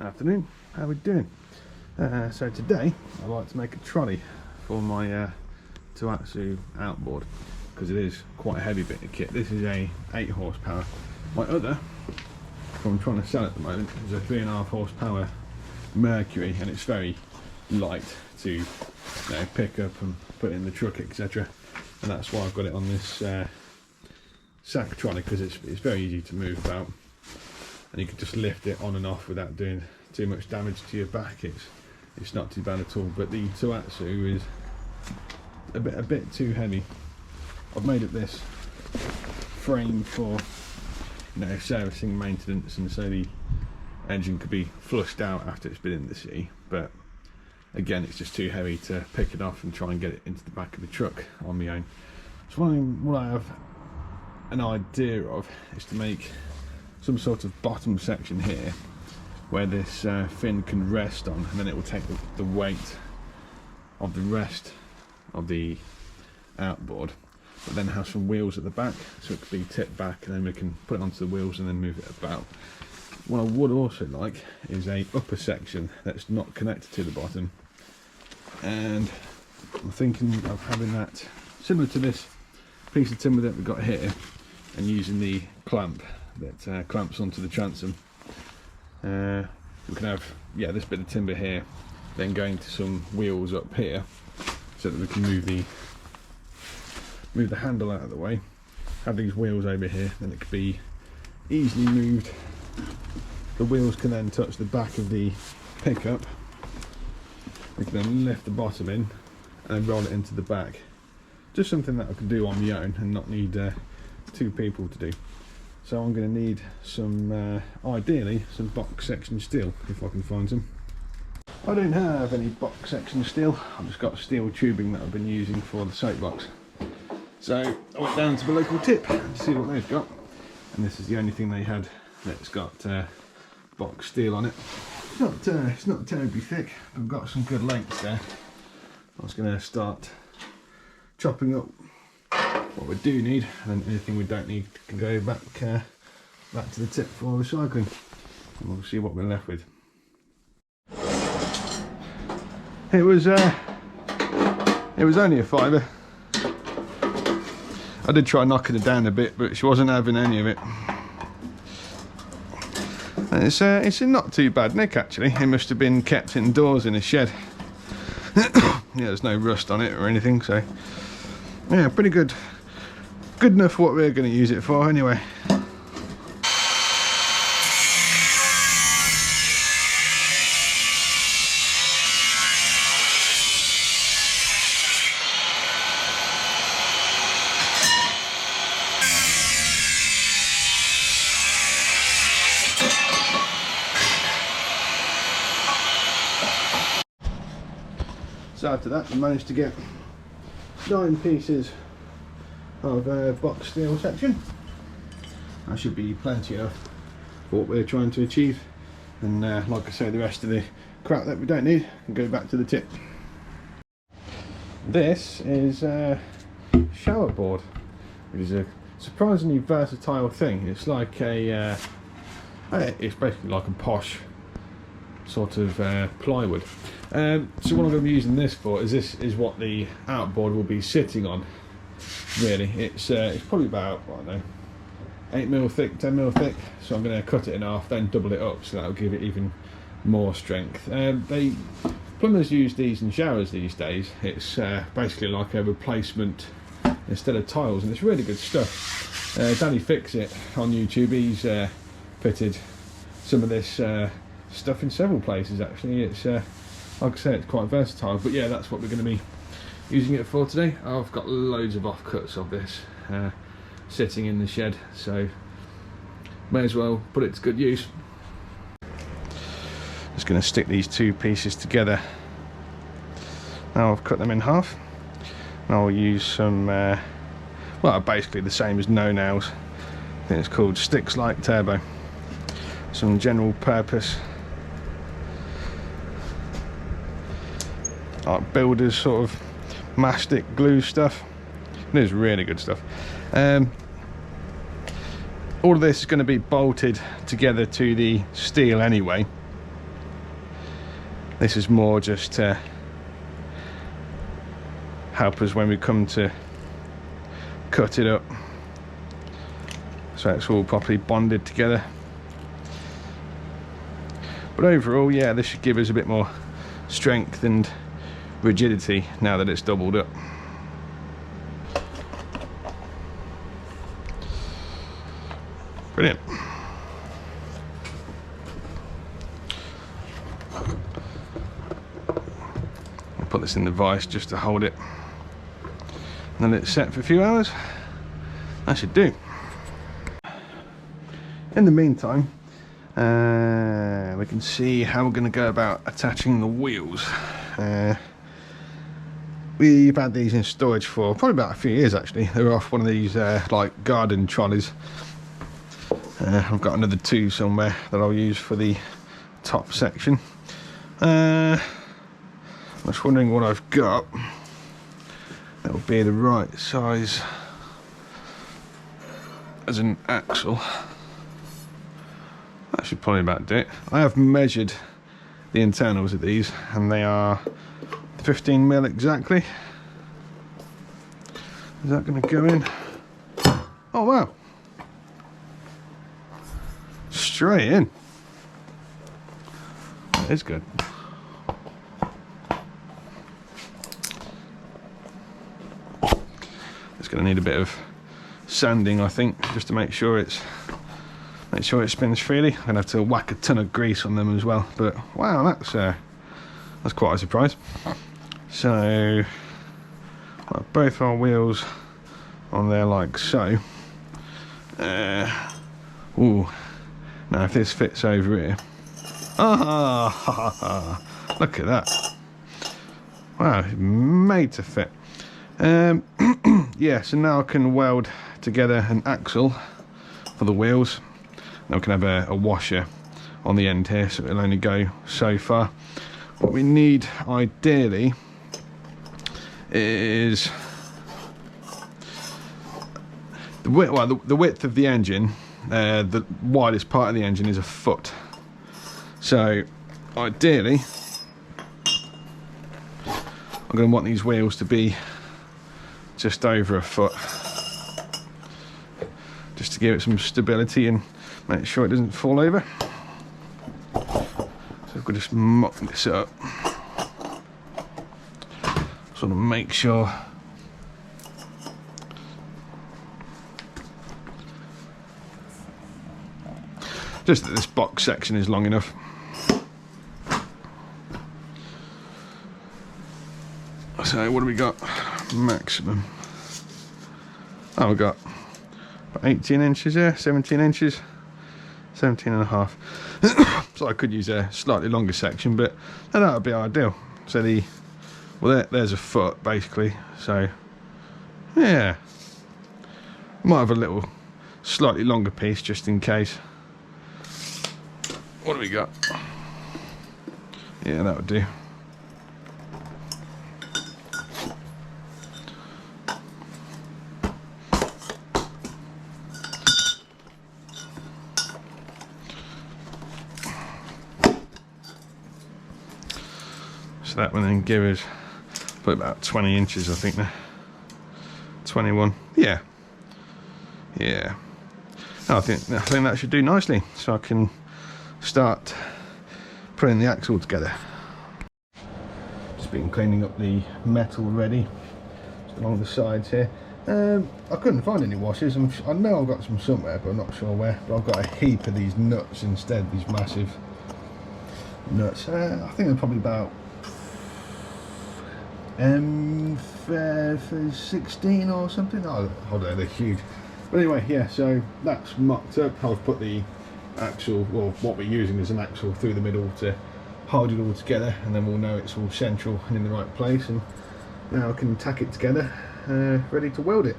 Afternoon, how are we doing? So today I'd like to make a trolley for my Toatsu outboard, because it is quite a heavy bit of kit. This is a 8 horsepower. My other, what I'm trying to sell at the moment, is a 3.5 horsepower Mercury, and it's very light to pick up and put in the truck, etc. And that's why I've got it on this sack trolley, because it's very easy to move about, and you can just lift it on and off without doing too much damage to your back. It's not too bad at all. But the Toatsu is a bit too heavy. I've made it this frame for servicing, maintenance, and so the engine could be flushed out after it's been in the sea. But again, it's just too heavy to pick it off and try and get it into the back of the truck on my own. So what I have an idea of is to make some sort of bottom section here where this fin can rest on, and then it will take the weight of the rest of the outboard, but then have some wheels at the back, so it could be tipped back, and then we can put it onto the wheels and then move it about. What I would also like is a upper section that's not connected to the bottom, and I'm thinking of having that similar to this piece of timber that we've got here, and using the clamp that clamps onto the transom. We can have this bit of timber here, then going to some wheels up here, so that we can move the handle out of the way, have these wheels over here, then it could be easily moved. The wheels can then touch the back of the pickup. We can then lift the bottom in and then roll it into the back. Just something that I can do on my own and not need two people to do. So I'm going to need some, ideally, some box section steel, if I can find some. I don't have any box section steel. I've just got steel tubing that I've been using for the soapbox. So I went down to the local tip to see what they've got, and this is the only thing they had that's got box steel on it. It's not terribly thick, but I've got some good lengths there. I was going to start chopping up what we do need, and anything we don't need can go back to the tip for recycling, and we'll see what we're left with. It was only a fiver. I did try knocking it down a bit, but she wasn't having any of it. And it's in not too bad nick, actually. It must have been kept indoors in a shed. There's no rust on it or anything, so yeah, pretty good. Good enough for what we're going to use it for anyway. So after that, we managed to get 9 pieces of box steel section. That should be plenty enough for what we're trying to achieve, and like I say, the rest of the crap that we don't need can go back to the tip. This is a shower board, which is a surprisingly versatile thing. It's like a it's basically like a posh sort of plywood. So what I'm going to be using this for is what the outboard will be sitting on. Really, it's probably about, I don't know, 8mm thick, 10mm thick. So I'm going to cut it in half, then double it up, so that'll give it even more strength. Plumbers use these in showers these days. It's basically like a replacement instead of tiles, and it's really good stuff. Danny Fix It on YouTube, he's fitted some of this stuff in several places actually. It's like I say, it's quite versatile, but yeah, that's what we're going to be using it for today. I've got loads of offcuts of this sitting in the shed, so may as well put it to good use. Just going to stick these 2 pieces together. Now I've cut them in half, and I'll use some well, basically the same as no nails. I think it's called Sticks Like Turbo. Some general purpose like builders sort of mastic glue stuff. It is really good stuff. All of this is going to be bolted together to the steel anyway, This is more just to help us when we come to cut it up, so it's all properly bonded together. But overall, yeah, this should give us a bit more strength and rigidity now that it's doubled up. Brilliant. I'll put this in the vise just to hold it, and then it's set for a few hours. That should do. In the meantime, we can see how we're going to go about attaching the wheels. We've had these in storage for probably about a few years actually. They're off one of these like garden trolleys. I've got another two somewhere that I'll use for the top section. I'm just wondering what I've got that will be the right size as an axle. That should probably about do it. I have measured the internals of these and they are 15mm exactly. Is that going to go in? Oh wow, straight in. That is good. It's going to need a bit of sanding, I think, just to make sure it spins freely. I'm going to have to whack a ton of grease on them as well. But wow, that's quite a surprise. So both our wheels on there like so. Ooh, now if this fits over here. Look at that. Wow, it's made to fit. Yeah, so now I can weld together an axle for the wheels. Now we can have a washer on the end here, so it'll only go so far. What we need ideally is the width of the engine. The widest part of the engine is a foot. So ideally, I'm going to want these wheels to be just over a foot, just to give it some stability and make sure it doesn't fall over. So I've got to just mop this up, sort of make sure just that this box section is long enough. So what do we got maximum? Oh, we've got 18 inches here, 17 inches, 17 and a half. So I could use a slightly longer section, but that would be ideal. So there's a foot basically. So yeah, might have a little slightly longer piece just in case. What do we got? Yeah, that would do. So that will then give us put about 20 inches, I think now. 21. Yeah. Yeah. I think that should do nicely. So I can start putting the axle together. Just been cleaning up the metal already, just along the sides here. I couldn't find any washers. I know I've got some somewhere, but I'm not sure where. But I've got a heap of these nuts instead, these massive nuts. I think they're probably about 16 or something. Oh, hold on, they're huge. But anyway, yeah, so that's mocked up. I've put the axle, well, what we're using is an axle through the middle to hold it all together, and then we'll know it's all central and in the right place, and now I can tack it together, ready to weld it.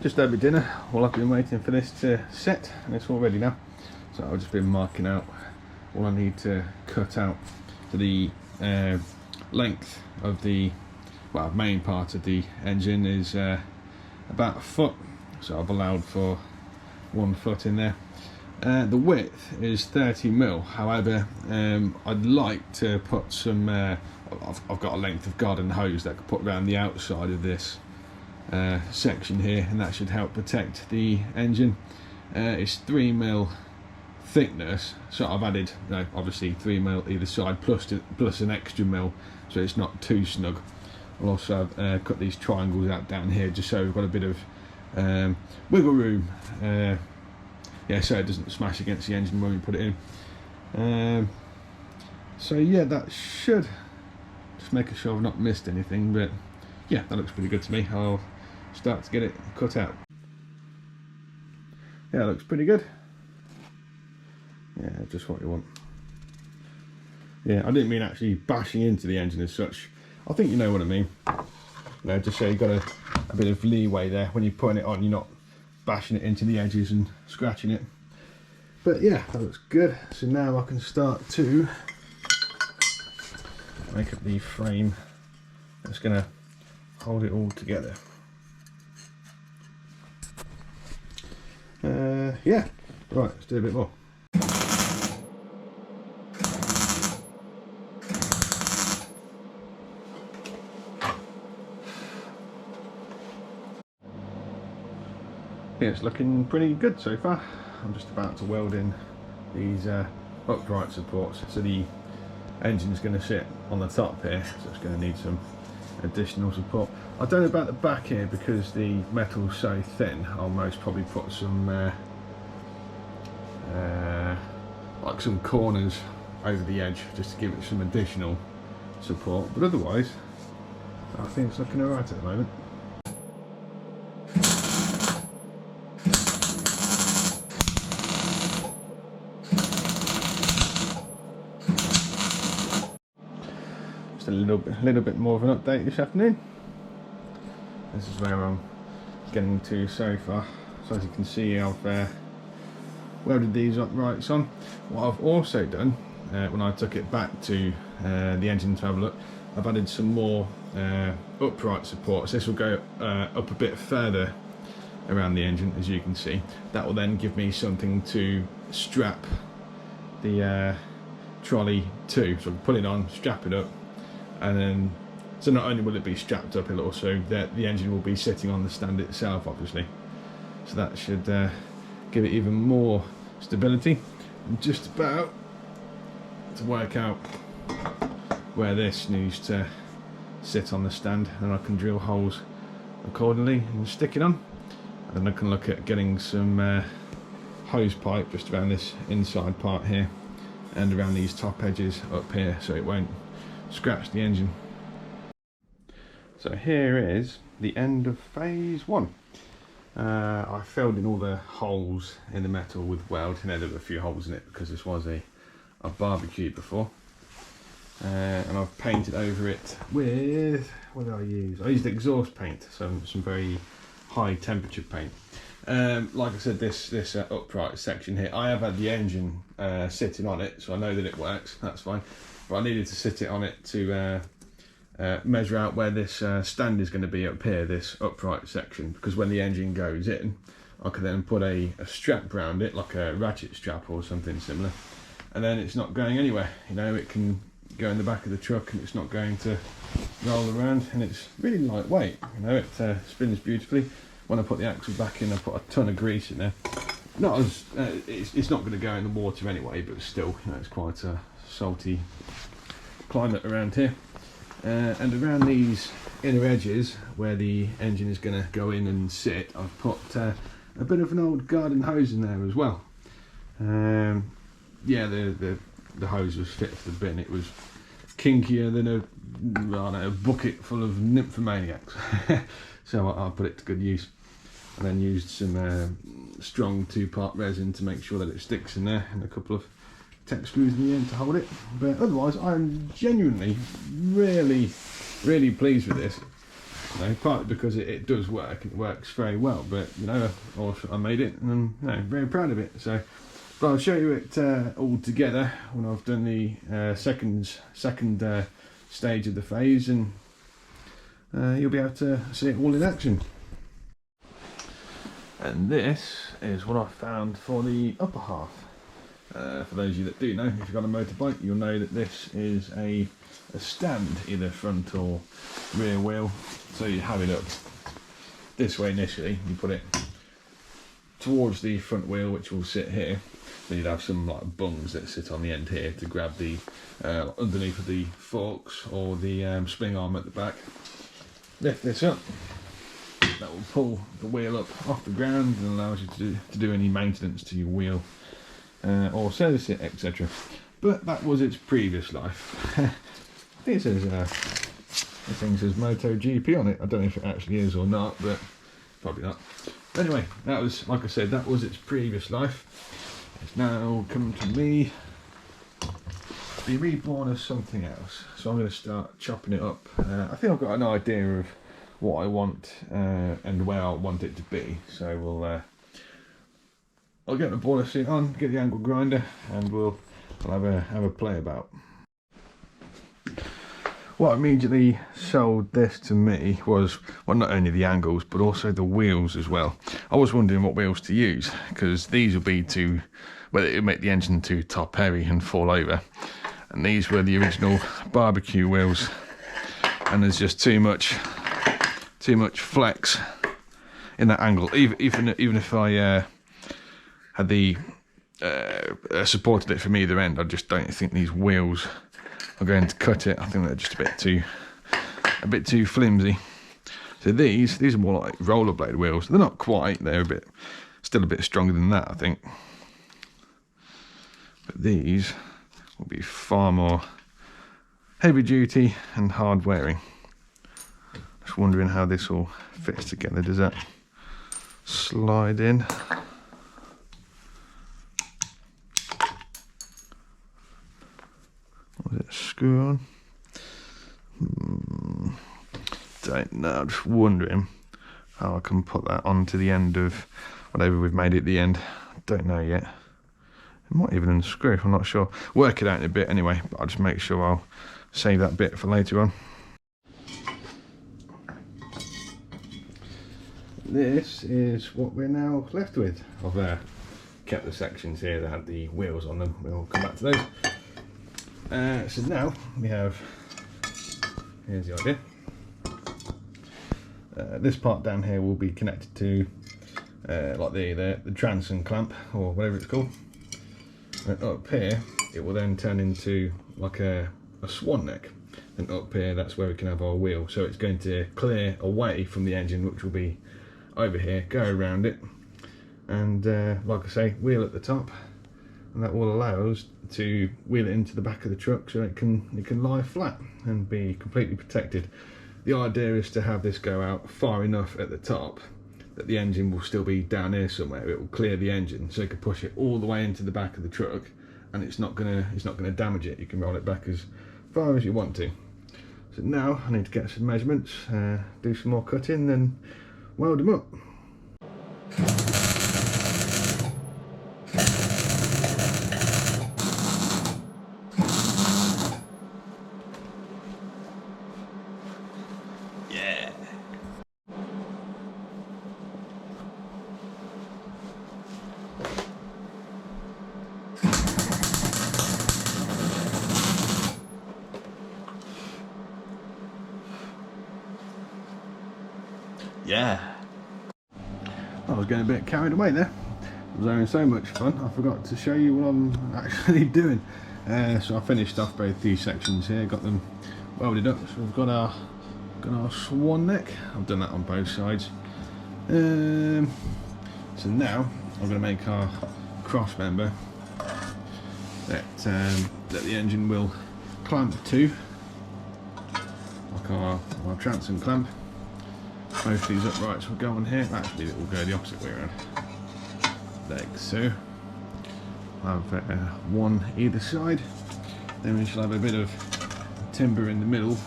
Just over dinner, well, I've been waiting for this to set, and it's all ready now. So I've just been marking out all I need to cut out to the length of the main part of the engine is about a foot, so I've allowed for 1 foot in there. The width is 30mm. However, I'd like to put some I've got a length of garden hose that I could put around the outside of this section here, and that should help protect the engine. It's 3mm thickness, so I've added obviously 3mm either side plus an extra mil, so it's not too snug. I'll also cut these triangles out down here just so we've got a bit of wiggle room, so it doesn't smash against the engine when we put it in. So yeah, that should, just making sure I've not missed anything, but yeah, that looks pretty good to me. I'll start to get it cut out. Yeah, it looks pretty good. Yeah, just what you want. Yeah, I didn't mean actually bashing into the engine as such. I think you know what I mean. Just so you've got a bit of leeway there. When you're putting it on, you're not bashing it into the edges and scratching it. But yeah, that looks good. So now I can start to make up the frame that's going to hold it all together. Yeah, right, let's do a bit more. Yeah, it's looking pretty good so far. I'm just about to weld in these upright supports. So the engine's going to sit on the top here, so it's going to need some additional support. I don't know about the back here because the metal's so thin. I'll most probably put some like some corners over the edge just to give it some additional support, but otherwise I think it's looking alright at the moment. Just a little bit more of an update this afternoon. This is where I'm getting to so far. So as you can see, I've welded these uprights on. What I've also done, when I took it back to the engine to have a look, I've added some more upright supports. This will go up a bit further around the engine, as you can see. That will then give me something to strap the trolley to. So I can put it on, strap it up, and then, so not only will it be strapped up, it'll also, the engine will be sitting on the stand itself, obviously. So that should give it even more stability. I'm just about to work out where this needs to sit on the stand, and I can drill holes accordingly and stick it on. And then I can look at getting some hose pipe just around this inside part here and around these top edges up here, so it won't scratch the engine. So here is the end of phase 1. I filled in all the holes in the metal with weld, and there were a few holes in it because this was a barbecue before. And I've painted over it with, what did I use? I used exhaust paint, some very high temperature paint. Like I said, this upright section here, I have had the engine sitting on it, so I know that it works, that's fine. But I needed to sit it on it to measure out where this stand is going to be up here, this upright section, because when the engine goes in, I can then put a strap around it, like a ratchet strap or something similar, and then it's not going anywhere. You know, it can go in the back of the truck and it's not going to roll around, and it's really lightweight. You know, it spins beautifully. When I put the axle back in, I put a ton of grease in there. Not as it's not going to go in the water anyway, but still, you know, it's quite a salty climate around here. And around these inner edges where the engine is going to go in and sit, I've put a bit of an old garden hose in there as well. Yeah, the hose was fit for the bin. It was kinkier than a bucket full of nymphomaniacs. So I put it to good use, and then used some strong 2-part resin to make sure that it sticks in there, and a couple of tech screws in the end to hold it. But otherwise, I'm genuinely really pleased with this. You know, partly because it does work, it works very well, but you know, also I made it, and I'm, you know, very proud of it. So, but I'll show you it all together when I've done the second stage of the phase, and you'll be able to see it all in action. And this is what I found for the upper half. For those of you that do know, if you've got a motorbike, you'll know that this is a stand, either front or rear wheel. So you have it up this way initially, you put it towards the front wheel, which will sit here. Then you'd have some like bungs that sit on the end here to grab the underneath of the forks or the spring arm at the back. Lift this up. That will pull the wheel up off the ground and allows you to do any maintenance to your wheel or service it, etc. But that was its previous life. I think it says this thing says MotoGP on it. I don't know if it actually is or not, but probably not. Anyway, that was, like I said, that was its previous life. It's now come to me to be reborn as something else. So I'm going to start chopping it up. I think I've got an idea of what I want and where I want it to be. So I'll get the boiler seat on, get the angle grinder, and we'll have a play about. What immediately sold this to me was, well, not only the angles but also the wheels as well. I was wondering what wheels to use, because these will be too, well, it would make the engine too top heavy and fall over, and these were the original barbecue wheels, and there's just too much flex in that angle. Even if I had the supported it from either end, I just don't think these wheels are going to cut it. I think they're just a bit too flimsy. So these are more like rollerblade wheels. They're not quite. They're still a bit stronger than that, I think. But these will be far more heavy duty and hard wearing. Just wondering how this all fits together. Does that slide in? Was it a screw on? Don't know. I'm just wondering how I can put that onto the end of whatever we've made at the end. Don't know yet. It might even unscrew, I'm not sure. Work it out in a bit anyway, but I'll just make sure I'll save that bit for later on. This is what we're now left with. I've kept the sections here that had the wheels on them. We'll come back to those. So now we have, here's the idea. This part down here will be connected to like the transom clamp or whatever it's called. And up here it will then turn into like a swan neck, and up here that's where we can have our wheel. So it's going to clear away from the engine, which will be over here, go around it, and like I say, wheel at the top, and that will allow us to wheel it into the back of the truck so it can lie flat and be completely protected. The idea is to have this go out far enough at the top that the engine will still be down here somewhere. It will clear the engine so you can push it all the way into the back of the truck, and it's not gonna damage it. You can roll it back as far as you want to. So now I need to get some measurements, do some more cutting, and weld them up. Yeah. I was getting a bit carried away there. I was having so much fun, I forgot to show you what I'm actually doing. So I finished off both these sections here, got them welded up. So we've got our swan neck. I've done that on both sides. So now I'm going to make our cross member that the engine will clamp to, like our transom clamp. Both these uprights will go on here. Actually, it will go the opposite way around. Like so. I'll have one either side. Then we shall have a bit of timber in the middle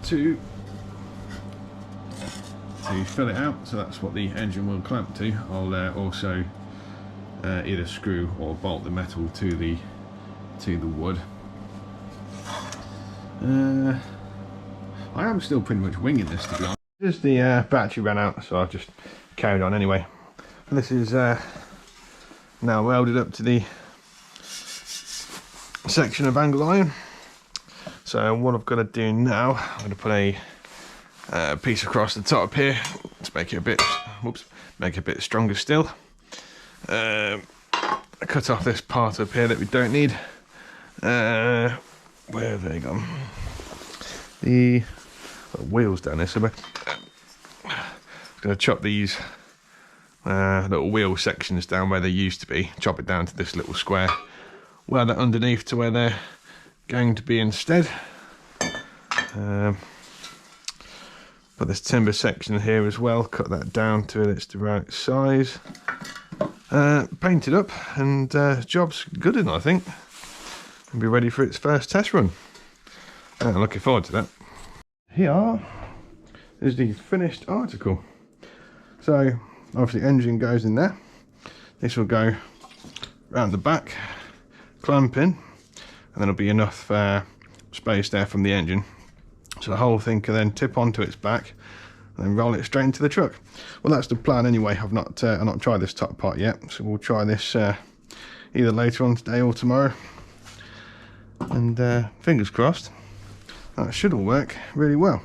to fill it out. So that's what the engine will clamp to. I'll also either screw or bolt the metal to the wood. I am still pretty much winging this, to be honest. Just the battery ran out, so I've just carried on anyway. And this is now welded up to the section of angle iron. So what I've got to do now, I'm going to put a piece across the top here to make it a bit, make it a bit stronger still. Cut off this part up here that we don't need. Where have they gone? The wheels down there. So I'm going to chop these little wheel sections down where they used to be. Chop it down to this little square. Weld that underneath to where they're going to be instead. Put this timber section here as well. Cut that down to it's the right size. Paint it up, and job's good enough, I think. And be ready for its first test run. I'm looking forward to that. Here is the finished article. So obviously engine goes in there. This will go round the back, clamp in, and then there'll be enough space there from the engine, so the whole thing can then tip onto its back and then roll it straight into the truck. Well, that's the plan anyway. I've not tried this top part yet, so we'll try this either later on today or tomorrow, and fingers crossed that should all work really well.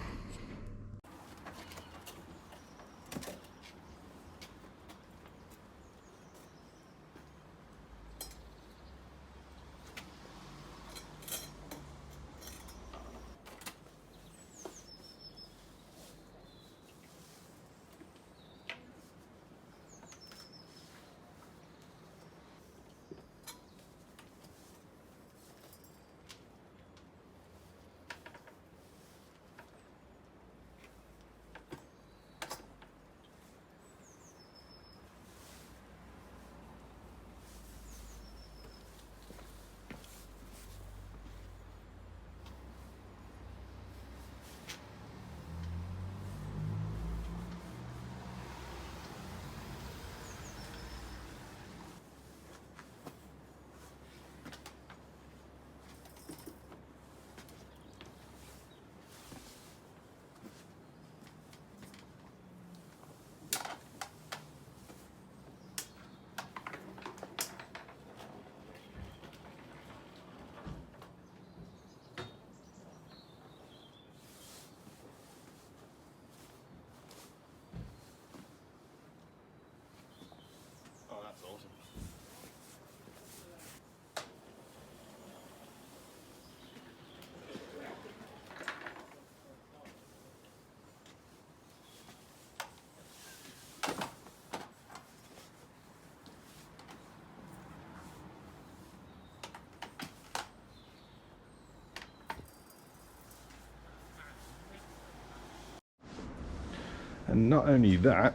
And not only that,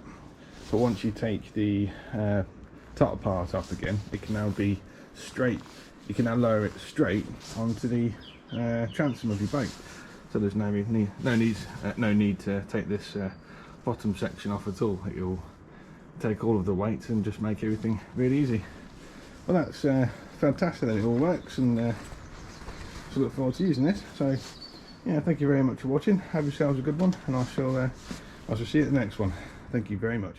but once you take the top part off again, it can now be straight. You can now lower it straight onto the transom of your boat. So there's no need to take this bottom section off at all. It will take all of the weight and just make everything really easy. Well, that's fantastic that it all works, and so look forward to using this. So yeah, thank you very much for watching. Have yourselves a good one, and I shall see you at the next one. Thank you very much.